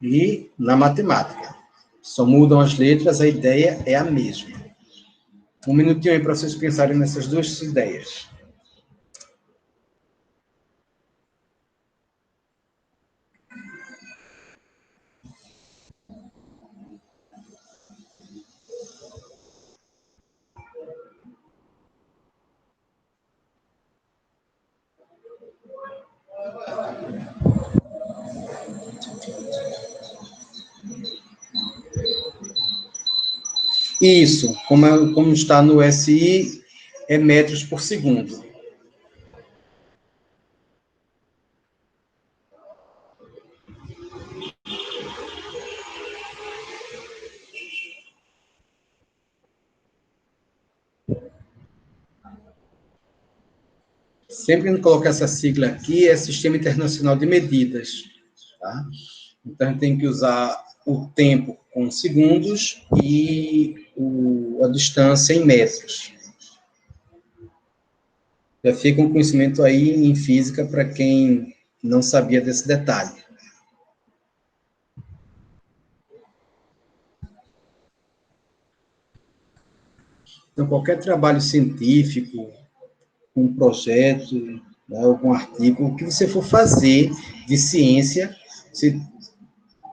e na matemática. Só mudam as letras, a ideia é a mesma. Um minutinho aí para vocês pensarem nessas duas ideias. Isso, como está no SI, é metros por segundo. Sempre que colocar essa sigla aqui, é Sistema Internacional de Medidas. Tá? Então, a gente tem que usar o tempo com segundos e a distância em metros. Já fica um conhecimento aí em física para quem não sabia desse detalhe. Então, qualquer trabalho científico, um projeto, né, algum artigo, o que você for fazer de ciência, se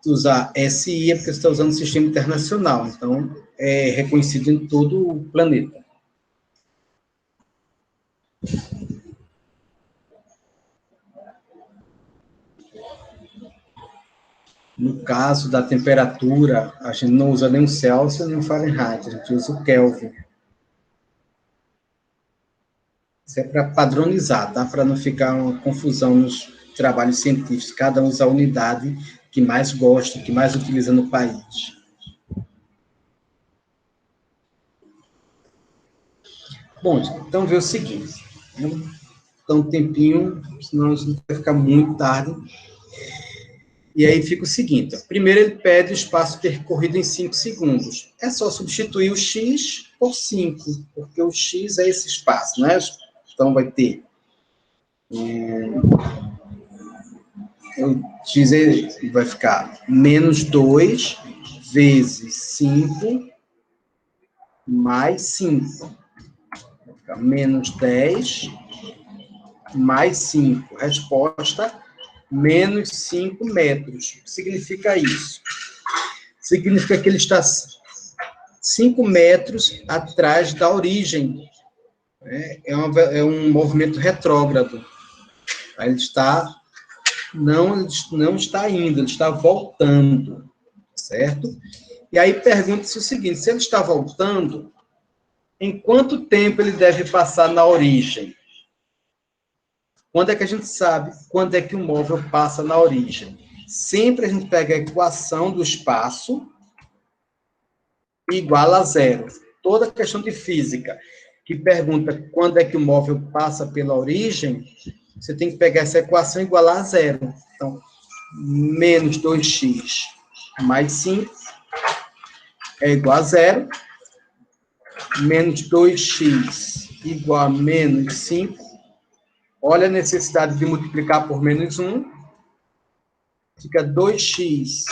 usar SI é porque você está usando o sistema internacional, então é reconhecido em todo o planeta. No caso da temperatura, a gente não usa nem o Celsius nem o Fahrenheit, a gente usa o Kelvin. Isso é para padronizar, tá? Para não ficar uma confusão nos trabalhos científicos. Cada um usa a unidade que mais gosta, que mais utiliza no país. Bom, então vê o seguinte. Então, um tempinho, senão vai ficar muito tarde. E aí fica o seguinte. Primeiro, ele pede o espaço percorrido em 5 segundos. É só substituir o x por 5, porque o x é esse espaço, né? Então, vai ter... o x vai ficar menos 2 vezes 5 mais 5. Vai ficar menos 10 mais 5. Resposta, menos 5 metros. O que significa isso? Significa que ele está 5 metros atrás da origem. É um movimento retrógrado. Ele está... Não está indo, ele está voltando, certo? E aí pergunta-se o seguinte, se ele está voltando, em quanto tempo ele deve passar na origem? Quando é que a gente sabe quando é que o móvel passa na origem? Sempre a gente pega a equação do espaço igual a zero. Toda questão de física que pergunta quando é que o móvel passa pela origem, você tem que pegar essa equação igual a zero. Então, menos 2x mais 5 é igual a zero. Menos 2x igual a menos 5. Olha a necessidade de multiplicar por menos 1. Fica 2x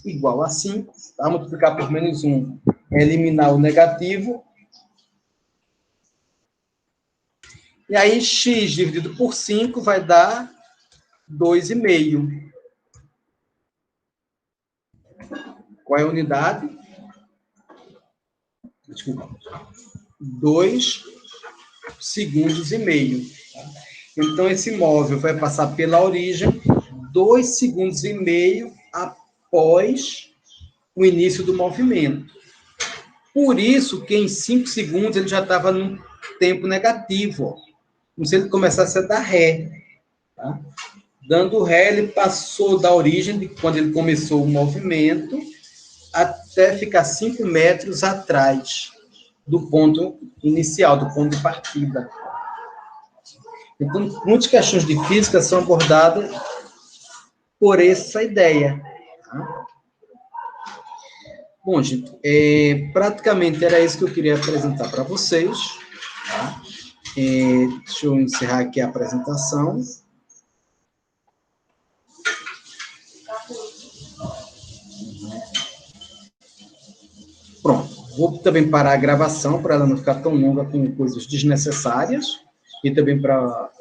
igual a 5. Tá? Multiplicar por menos 1 é eliminar o negativo. E aí, x dividido por 5 vai dar 2,5. Qual é a unidade? Desculpa. 2 segundos e meio. Então, esse móvel vai passar pela origem 2 segundos e meio após o início do movimento. Por isso que em 5 segundos ele já estava num tempo negativo. Ó. Como se ele começasse a dar ré. Tá? Dando ré, ele passou da origem, de quando ele começou o movimento, até ficar 5 metros atrás do ponto inicial, do ponto de partida. Então, muitas questões de física são abordadas por essa ideia. Tá? Bom, gente, praticamente era isso que eu queria apresentar para vocês. Tá? Deixa eu encerrar aqui a apresentação. Pronto. Vou também parar a gravação para ela não ficar tão longa com coisas desnecessárias e também para